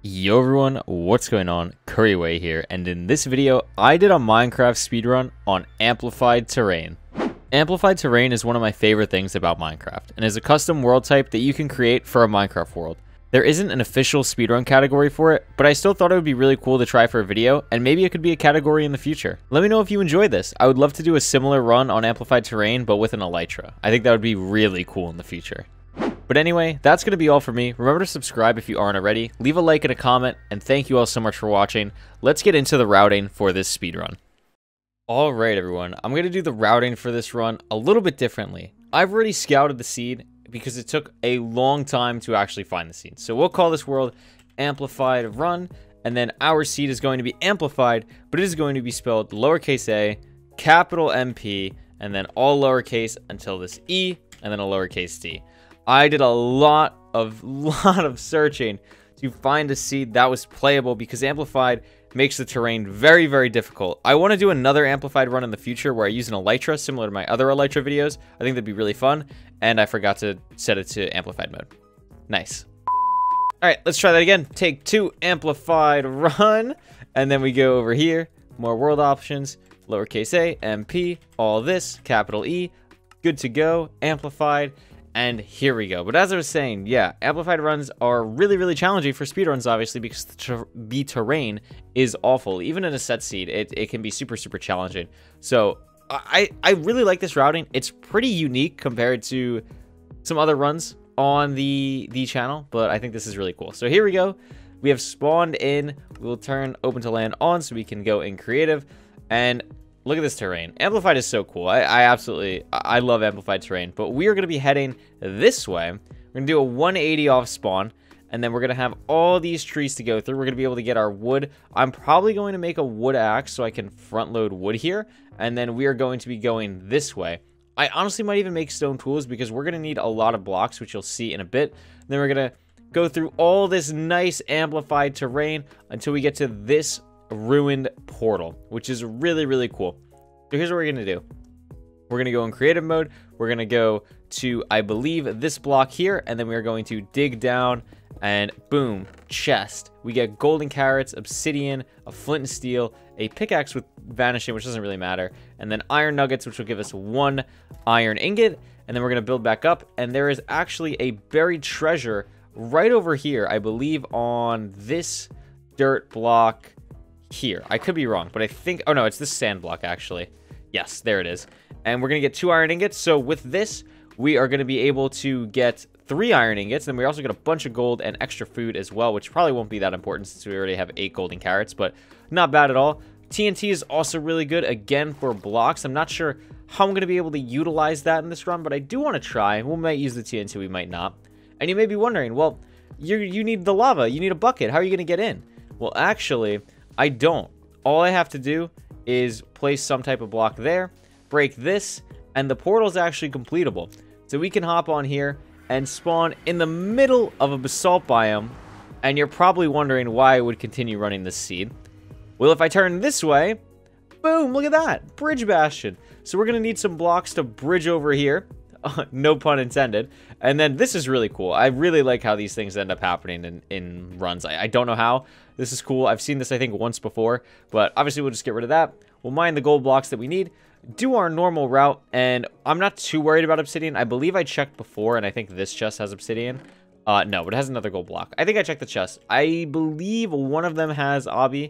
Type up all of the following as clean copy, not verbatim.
Yo everyone, what's going on? Couriway here, and in this video, I did a Minecraft speedrun on Amplified Terrain. Amplified Terrain is one of my favorite things about Minecraft, and is a custom world type that you can create for a Minecraft world. There isn't an official speedrun category for it, but I still thought it would be really cool to try for a video, and maybe it could be a category in the future. Let me know if you enjoyed this. I would love to do a similar run on Amplified Terrain, but with an Elytra. I think that would be really cool in the future. But anyway, that's going to be all for me. Remember to subscribe if you aren't already, leave a like and a comment, and thank you all so much for watching. Let's get into the routing for this speedrun. Alright everyone, I'm going to do the routing for this run a little bit differently. I've already scouted the seed because it took a long time to actually find the seed. So we'll call this world Amplified Run, and then our seed is going to be amplified, but it is going to be spelled lowercase a, capital MP, and then all lowercase until this E, and then a lowercase d. I did a lot of searching to find a seed that was playable because Amplified makes the terrain very difficult. I want to do another Amplified run in the future where I use an Elytra similar to my other Elytra videos. I think that'd be really fun, and I forgot to set it to Amplified mode. Nice. Alright, let's try that again. Take 2, Amplified Run, and then we go over here, more world options, lowercase a, MP, all this, capital E, good to go, Amplified. And here we go. But as I was saying, yeah, Amplified runs are really challenging for speedruns, obviously, because the terrain is awful. Even in a set seed, it can be super challenging. So I really like this routing. It's pretty unique compared to some other runs on the channel, but I think this is really cool. So here we go. We have spawned in. We'll turn open to land on so we can go in creative. And look at this terrain. Amplified is so cool. I love Amplified terrain, but we are going to be heading this way. We're going to do a 180 off spawn, and then we're going to have all these trees to go through. We're going to be able to get our wood. I'm probably going to make a wood axe so I can front load wood here, and then we are going to be going this way. I honestly might even make stone tools because we're going to need a lot of blocks, which you'll see in a bit. And then we're going to go through all this nice Amplified terrain until we get to this ruined portal, which is really cool. So here's what we're gonna do. We're gonna go in creative mode. We're gonna go to, I believe, this block here, and then we are going to dig down, and boom, chest. We get golden carrots, obsidian, a flint and steel, a pickaxe with vanishing, which doesn't really matter, and then iron nuggets, which will give us 1 iron ingot. And then we're gonna build back up, and there is actually a buried treasure right over here, I believe, on this dirt block here. I could be wrong, but I think, oh no, it's this sand block actually. Yes, there it is. And we're gonna get 2 iron ingots. So with this, we are gonna be able to get 3 iron ingots. Then we also get a bunch of gold and extra food as well, which probably won't be that important since we already have 8 golden carrots, but not bad at all. TNT is also really good, again, for blocks. I'm not sure how I'm gonna be able to utilize that in this run, but I do want to try. We might use the TNT, we might not. And you may be wondering, well, you need the lava, you need a bucket. How are you gonna get in? Well, actually, I don't. All I have to do is place some type of block there, break this, and the portal is actually completable. So we can hop on here and spawn in the middle of a basalt biome, and you're probably wondering why I would continue running this seed. Well, if I turn this way, boom, look at that, bridge bastion. So we're gonna need some blocks to bridge over here. No pun intended. And then this is really cool. I really like how these things end up happening in runs. I don't know how. This is cool. I've seen this, I think, once before. But obviously, we'll just get rid of that. We'll mine the gold blocks that we need. Do our normal route. And I'm not too worried about obsidian. I believe I checked before, and I think this chest has obsidian. No, but it has another gold block. I think I checked the chest. I believe one of them has obby.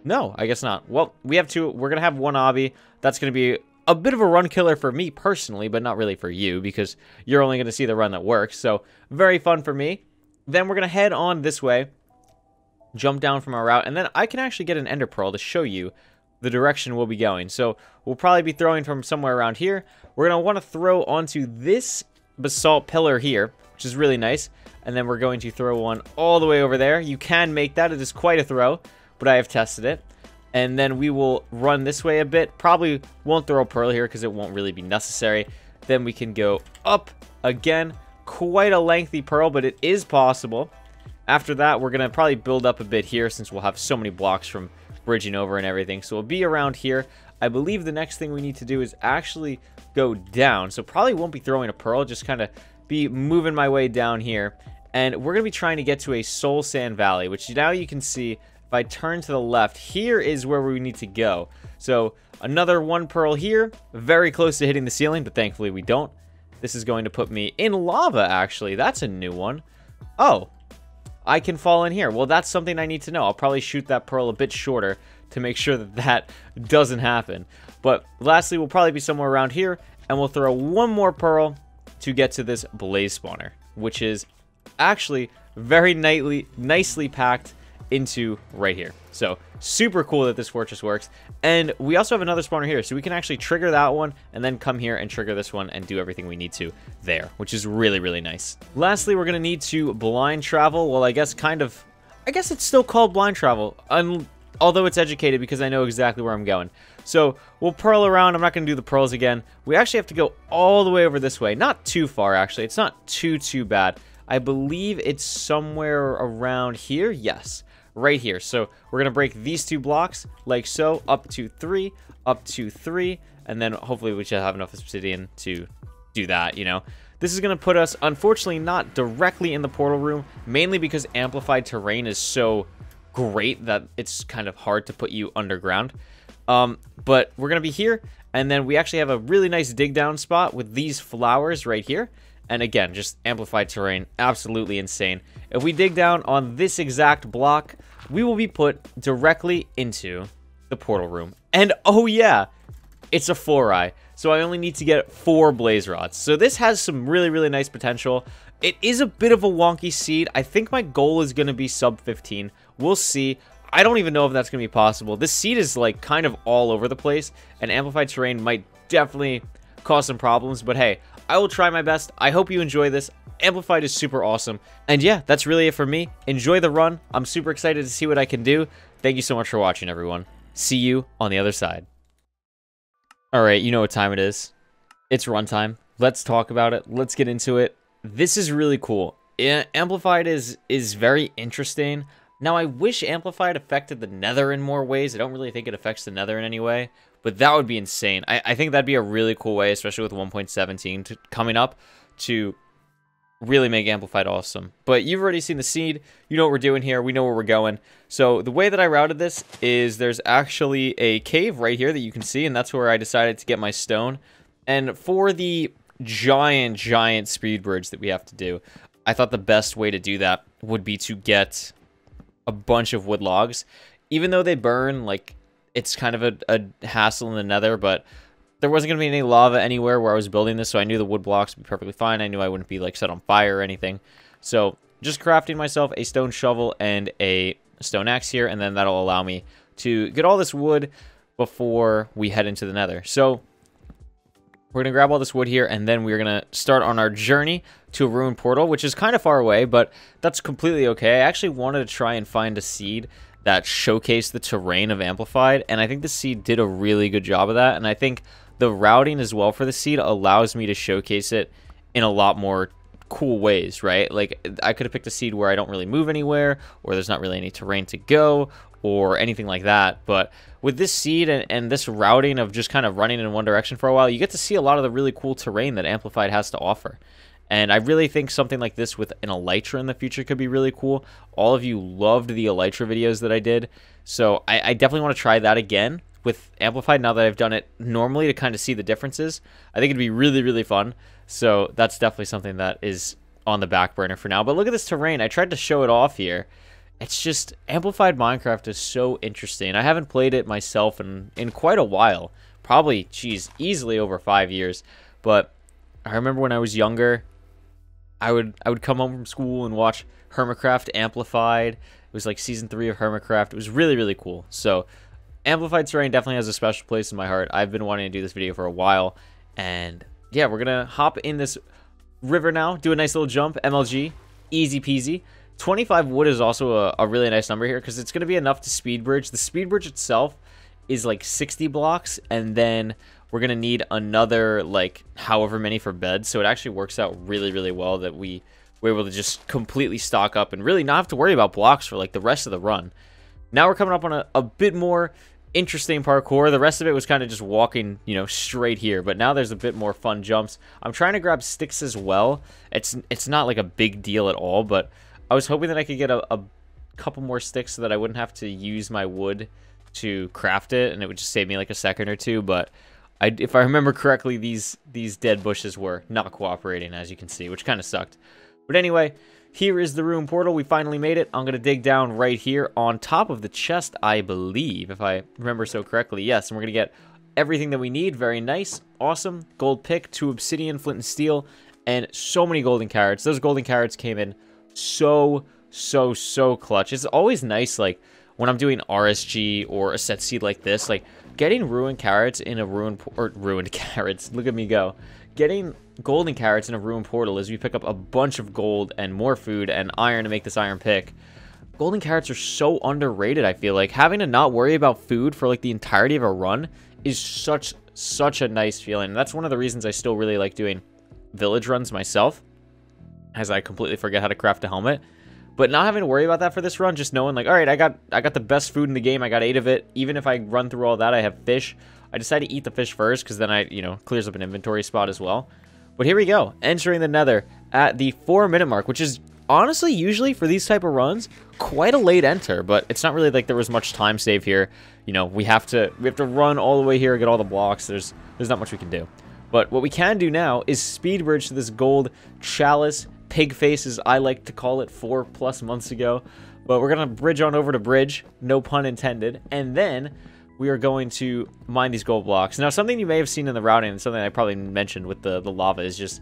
No, I guess not. Well, we have 2. We're going to have 1 obby. That's going to be a bit of a run killer for me personally, but not really for you because you're only going to see the run that works. So very fun for me. Then we're going to head on this way, jump down from our route, and then I can actually get an ender pearl to show you the direction we'll be going. So we'll probably be throwing from somewhere around here. We're going to want to throw onto this basalt pillar here, which is really nice. And then we're going to throw one all the way over there. You can make that. It is quite a throw, but I have tested it. And then we will run this way a bit. Probably won't throw a pearl here because it won't really be necessary. Then we can go up again. Quite a lengthy pearl, but it is possible. After that, we're going to probably build up a bit here since we'll have so many blocks from bridging over and everything. So we'll be around here. I believe the next thing we need to do is actually go down. So probably won't be throwing a pearl, just kind of be moving my way down here. and we're going to be trying to get to a Soul Sand Valley, which now you can see if I turn to the left, here is where we need to go. So another 1 pearl here, very close to hitting the ceiling, but thankfully we don't. This is going to put me in lava, actually. That's a new one. Oh, I can fall in here. Well, that's something I need to know. I'll probably shoot that pearl a bit shorter to make sure that that doesn't happen. But lastly, we'll probably be somewhere around here, and we'll throw 1 more pearl to get to this blaze spawner, which is actually very nicely packed into right here. So super cool that this fortress works. And we also have another spawner here, so we can actually trigger that one and then come here and trigger this one and do everything we need to there, which is really nice. Lastly, we're gonna need to blind travel. Well, I guess it's still called blind travel, although it's educated because I know exactly where I'm going. So we'll pearl around. I'm not going to do the pearls again. We actually have to go all the way over this way. Not too far, actually. It's not too bad. I believe it's somewhere around here. Yes, right here. So we're going to break these 2 blocks like so, up to 3, and then hopefully we should have enough obsidian to do that, you know. This is going to put us, unfortunately, not directly in the portal room, mainly because amplified terrain is so great that it's kind of hard to put you underground. But we're going to be here, and then we actually have a really nice dig down spot with these flowers right here. And again, just amplified terrain, absolutely insane. If we dig down on this exact block, we will be put directly into the portal room. And oh yeah, it's a 4-eye. So I only need to get 4 blaze rods. So this has some really nice potential. It is a bit of a wonky seed. I think my goal is going to be sub 15. We'll see. I don't even know if that's going to be possible. This seed is like kind of all over the place, and amplified terrain might definitely cause some problems, but hey, I will try my best. I hope you enjoy this. Amplified is super awesome. And yeah, that's really it for me. Enjoy the run. I'm super excited to see what I can do. Thank you so much for watching, everyone. See you on the other side. Alright, you know what time it is. It's runtime. Let's talk about it. Let's get into it. This is really cool. Amplified is very interesting. Now, I wish Amplified affected the Nether in more ways. I don't really think it affects the Nether in any way, but that would be insane. I think that'd be a really cool way, especially with 1.17 coming up, to really make Amplified awesome. But you've already seen the seed. You know what we're doing here. We know where we're going. So the way that I routed this is there's actually a cave right here that you can see, and that's where I decided to get my stone. And for the giant speed bridge that we have to do, I thought the best way to do that would be to get a bunch of wood logs. Even though they burn, like, it's kind of a hassle in the Nether, but there wasn't going to be any lava anywhere where I was building this, so I knew the wood blocks would be perfectly fine. I knew I wouldn't be, like, set on fire or anything. So just crafting myself a stone shovel and a stone axe here, and then that'll allow me to get all this wood before we head into the Nether. So we're going to grab all this wood here, and then we're going to start on our journey to a ruined portal, which is kind of far away, but that's completely okay. I actually wanted to try and find a seed that showcased the terrain of Amplified, and I think the seed did a really good job of that, and I think the routing as well for the seed allows me to showcase it in a lot more cool ways, right? Like, I could have picked a seed where I don't really move anywhere, or there's not really any terrain to go, or anything like that, but with this seed and this routing of just kind of running in one direction for a while, you get to see a lot of the really cool terrain that Amplified has to offer. And I really think something like this with an Elytra in the future could be really cool. All of you loved the Elytra videos that I did, so I definitely want to try that again with Amplified now that I've done it normally to kind of see the differences. I think it'd be really fun, so that's definitely something that is on the back burner for now. But look at this terrain. I tried to show it off here. It's just, Amplified Minecraft is so interesting. I haven't played it myself in quite a while. Probably, geez, easily over 5 years. But I remember when I was younger, I would come home from school and watch Hermitcraft Amplified. It was like season 3 of Hermitcraft. It was really cool. So Amplified terrain definitely has a special place in my heart. I've been wanting to do this video for a while. And yeah, we're going to hop in this river now, do a nice little jump, MLG, easy peasy. 25 wood is also a really nice number here because it's going to be enough to speed bridge. The speed bridge itself is like 60 blocks, and then we're going to need another, like, however many for beds. So it actually works out really well that we're able to just completely stock up and really not have to worry about blocks for, like, the rest of the run. Now we're coming up on a bit more interesting parkour. The rest of it was kind of just walking, you know, straight here. But now there's a bit more fun jumps. I'm trying to grab sticks as well. It's not like a big deal at all, but I was hoping that I could get a couple more sticks so that I wouldn't have to use my wood to craft it, and it would just save me like a second or two. But if I remember correctly, these dead bushes were not cooperating, as you can see, which kind of sucked. But anyway, here is the room portal. We finally made it. I'm going to dig down right here on top of the chest, I believe, if I remember so correctly. Yes, and we're going to get everything that we need. Very nice. Awesome. Gold pick, 2 obsidian, flint and steel, and so many golden carrots. Those golden carrots came in so clutch. It's always nice, like, when I'm doing RSG or a set seed like this, like, getting ruined carrots in a ruined carrots. Look at me go. Getting golden carrots in a ruined portal is we pick up a bunch of gold and more food and iron to make this iron pick. Golden carrots are so underrated, I feel like. Having to not worry about food for like the entirety of a run is such a nice feeling. And that's one of the reasons I still really like doing village runs myself, as I completely forget how to craft a helmet. But not having to worry about that for this run, just knowing like, all right, I got the best food in the game. I got 8 of it. Even if I run through all that, I have fish. I decided to eat the fish first because then you know, clears up an inventory spot as well. But here we go, entering the nether at the 4-minute mark, which is honestly usually for these type of runs quite a late enter, but it's not really like there was much time save here. You know, we have to run all the way here, get all the blocks. There's not much we can do. But what we can do now is speed bridge to this gold chalice. Pig face, as I like to call it, 4+ months ago. But we're going to bridge on over to bridge, no pun intended, and then we are going to mine these gold blocks. Now, something you may have seen in the routing, and something I probably mentioned with the lava, is just,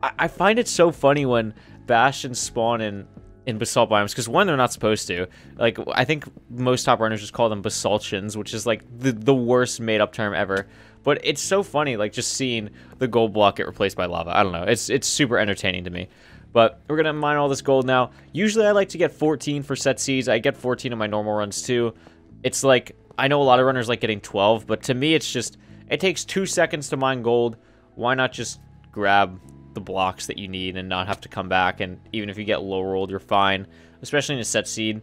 I find it so funny when bastions spawn in basalt biomes, because one, they're not supposed to. Like, I think most top runners just call them basaltians, which is like the worst made-up term ever. But it's so funny, like, just seeing the gold block get replaced by lava. I don't know, it's super entertaining to me. But we're going to mine all this gold now. Usually I like to get 14 for set seeds. I get 14 in my normal runs too. It's like, I know a lot of runners like getting 12, but to me it's just, it takes 2 seconds to mine gold. Why not just grab the blocks that you need and not have to come back? And even if you get low rolled, you're fine, especially in a set seed.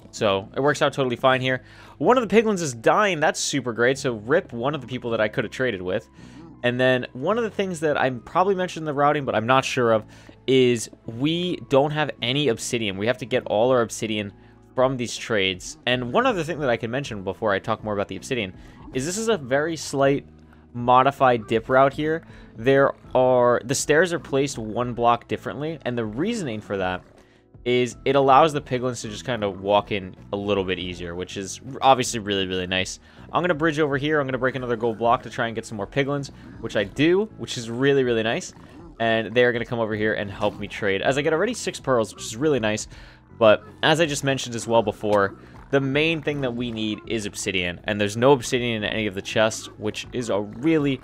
So it works out totally fine here. One of the piglins is dying. That's super great. So rip one of the people that I could have traded with. And then one of the things that I probably mentioned in the routing, but I'm not sure of, is we don't have any obsidian. We have to get all our obsidian from these trades. And one other thing that I can mention before I talk more about the obsidian is this is a very slight modified dip route here. The stairs are placed 1 block differently, and the reasoning for that is it allows the piglins to just kind of walk in a little bit easier, which is obviously really nice. I'm going to bridge over here. I'm going to break another gold block to try and get some more piglins, which I do, which is really nice. And they're going to come over here and help me trade, as I get already 6 pearls, which is really nice. But as I just mentioned as well before, the main thing that we need is obsidian, and there's no obsidian in any of the chests, which is a really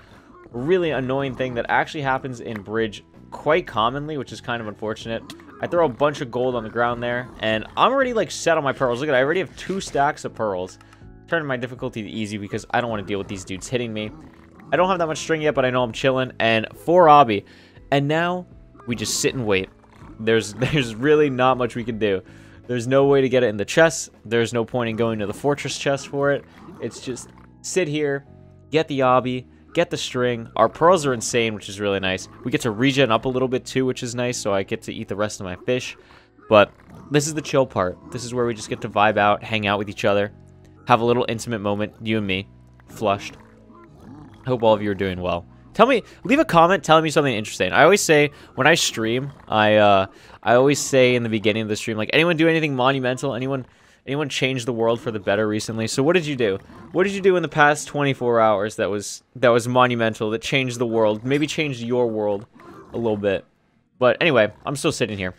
annoying thing that actually happens in bridge quite commonly, which is kind of unfortunate. I throw a bunch of gold on the ground there, and I'm already like set on my pearls. Look at that, I already have 2 stacks of pearls. Turning my difficulty to easy because I don't want to deal with these dudes hitting me. I don't have that much string yet, but I know I'm chilling. And 4 obby. And now we just sit and wait. There's really not much we can do. There's no way to get it in the chest. There's no point in going to the fortress chest for it. It's just sit here, get the obby, get the string. Our pearls are insane, which is really nice. We get to regen up a little bit too, which is nice, so I get to eat the rest of my fish. But this is the chill part. This is where we just get to vibe out, hang out with each other, have a little intimate moment, you and me, flushed. I hope all of you are doing well. Tell me, leave a comment telling me something interesting. I always say, when I stream, I always say in the beginning of the stream, like, anyone do anything monumental? Anyone change the world for the better recently? So what did you do? What did you do in the past 24 hours that was monumental, that changed the world? Maybe changed your world a little bit. But anyway, I'm still sitting here.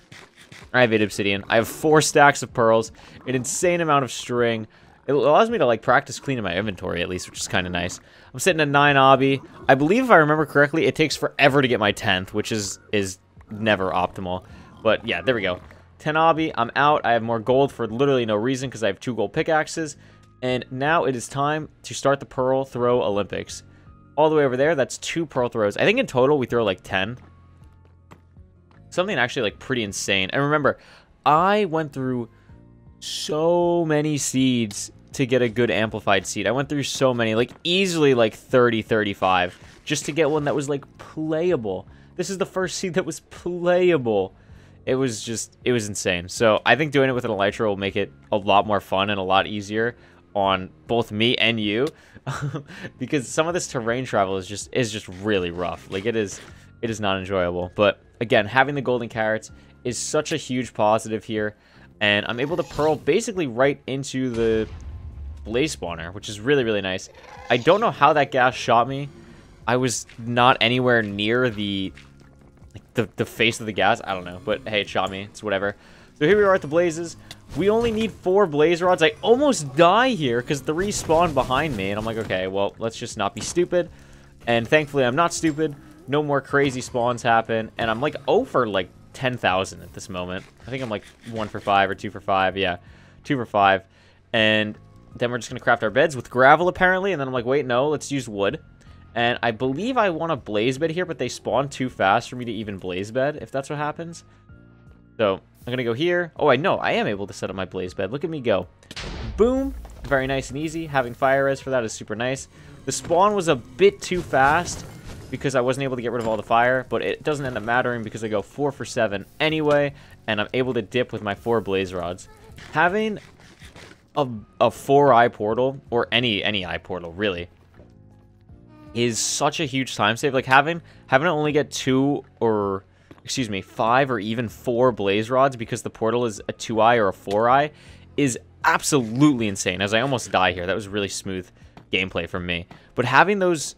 I have 8 obsidian. I have 4 stacks of pearls, an insane amount of string. It allows me to, like, practice cleaning my inventory, at least, which is kind of nice. I'm sitting at 9 obby. I believe, if I remember correctly, it takes forever to get my 10th, which is never optimal. But, yeah, there we go. 10 obby. I'm out. I have more gold for literally no reason because I have 2 gold pickaxes. And now it is time to start the Pearl Throw Olympics. All the way over there, that's 2 Pearl Throws. I think in total, we throw, like, 10. Something actually, like, pretty insane. And remember, I went through so many seeds to get a good amplified seat. I went through so many, like easily like 30, 35, just to get one that was like playable. This is the first seat that was playable. It was insane. So I think doing it with an Elytra will make it a lot more fun and a lot easier on both me and you, because some of this terrain travel is just really rough. Like it is not enjoyable. But again, having the golden carrots is such a huge positive here, and I'm able to pearl basically right into the blaze spawner, which is really, really nice. I don't know how that gas shot me. I was not anywhere near the face of the gas. I don't know, but hey, it shot me. It's whatever. So here we are at the blazes. We only need 4 blaze rods. I almost die here because 3 spawned behind me, and I'm like, okay, well, let's just not be stupid. And thankfully, I'm not stupid. No more crazy spawns happen, and I'm like 0 for like 10,000 at this moment. I think I'm like 1 for 5 or 2 for 5. Yeah, 2 for 5. And then we're just gonna craft our beds with gravel apparently, and then I'm like, wait, no, let's use wood. And I believe I want a blaze bed here, but they spawn too fast for me to even blaze bed, if that's what happens. So I'm gonna go here. Oh, I know, I am able to set up my blaze bed. Look at me go. Boom. Very nice and easy. Having fire res for that is super nice. The spawn was a bit too fast because I wasn't able to get rid of all the fire, but it doesn't end up mattering because I go 4 for 7 anyway, and I'm able to dip with my 4 blaze rods. Having a 4-eye portal, or any eye portal really, is such a huge time save. Like having to only get 5 or even 4 blaze rods because the portal is a 2-eye or a 4-eye is absolutely insane. As I almost die here, that was really smooth gameplay from me. But having those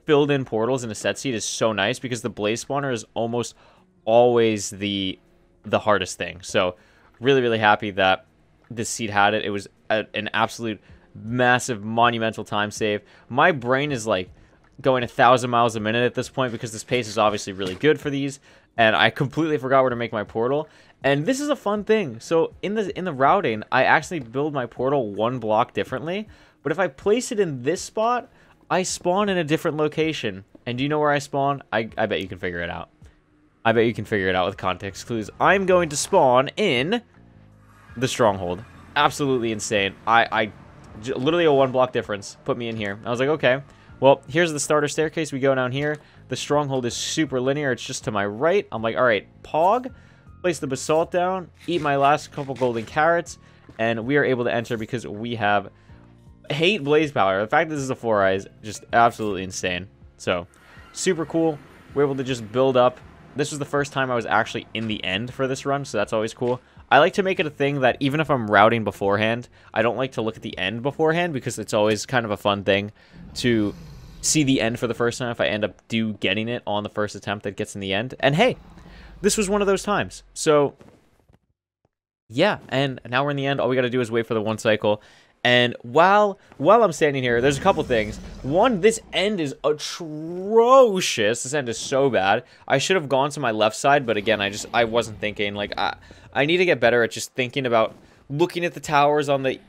filled in portals in a set seat is so nice because the blaze spawner is almost always the hardest thing. So really, really happy that this seat had it. It was an absolute massive monumental time save. My brain is like going 1,000 miles a minute at this point because this pace is obviously really good for these, and I completely forgot where to make my portal. And this is a fun thing. So in the routing, I actually build my portal 1 block differently, but if I place it in this spot, I spawn in a different location. And do you know where I spawn? I bet you can figure it out. I bet you can figure it out with context clues. I'm going to spawn in the stronghold. Absolutely insane. I literally a 1 block difference put me in here. I was like, okay, well, here's the starter staircase. We go down here. The stronghold is super linear. It's just to my right. I'm like, all right, pog, place the basalt down, eat my last couple golden carrots, and we are able to enter because we have 8 blaze power. The fact that this is a 4-eye is just absolutely insane. So super cool. We're able to just build up. This was the first time I was actually in the end for this run, so that's always cool. I like to make it a thing that even if I'm routing beforehand, I don't like to look at the end beforehand because it's always kind of a fun thing to see the end for the first time if I end up getting it on the first attempt that gets in the end. And hey, this was one of those times. So yeah, and now we're in the end. All we got to do is wait for the 1 cycle. And while I'm standing here, there's a couple things. One, this end is atrocious. This end is so bad. I should have gone to my left side, but again, I wasn't thinking. Like, I need to get better at just thinking about looking at the towers on the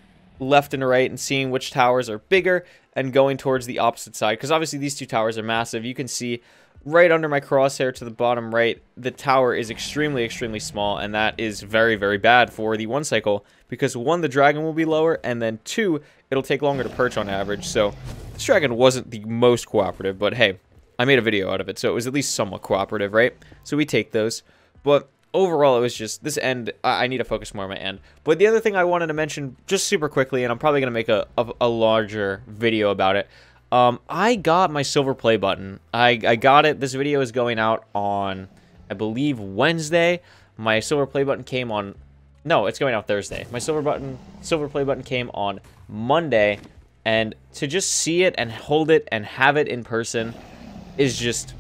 left and right and seeing which towers are bigger and going towards the opposite side. Because obviously these 2 towers are massive. You can see right under my crosshair to the bottom right, the tower is extremely, extremely small, and that is very, very bad for the 1 cycle, because 1, the dragon will be lower, and then 2, it'll take longer to perch on average. So this dragon wasn't the most cooperative, but hey, I made a video out of it, so it was at least somewhat cooperative, right? So we take those. But overall, it was just, this end, I need to focus more on my end. But the other thing I wanted to mention, just super quickly, and I'm probably going to make a larger video about it, I got my silver play button. I got it. This video is going out on, I believe, Wednesday. My silver play button came on, no, it's going out Thursday. My silver play button came on Monday, and to just see it and hold it and have it in person is just,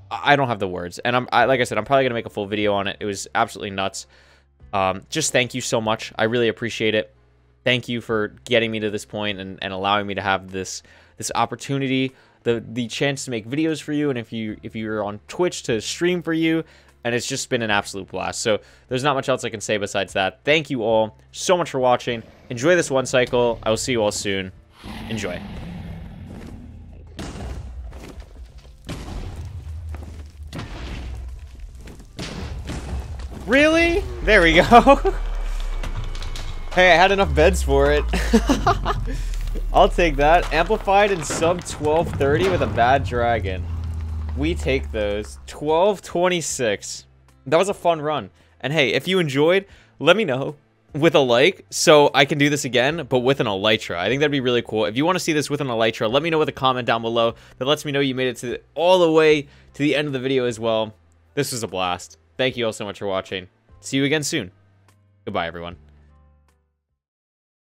I don't have the words. And like I said, I'm probably going to make a full video on it. It was absolutely nuts. Just thank you so much. I really appreciate it. Thank you for getting me to this point and allowing me to have this opportunity, the chance to make videos for you, and if you're on Twitch, to stream for you, and it's just been an absolute blast. So there's not much else I can say besides that. Thank you all so much for watching. Enjoy this 1 cycle. I will see you all soon. Enjoy. Really? There we go. Hey, I had enough beds for it. I'll take that. Amplified and sub 1230 with a bad dragon. We take those. 1226. That was a fun run. And hey, if you enjoyed, let me know with a like so I can do this again, but with an Elytra. I think that'd be really cool. If you want to see this with an Elytra, let me know with a comment down below that lets me know you made it to all the way to the end of the video as well. This was a blast. Thank you all so much for watching. See you again soon. Goodbye, everyone.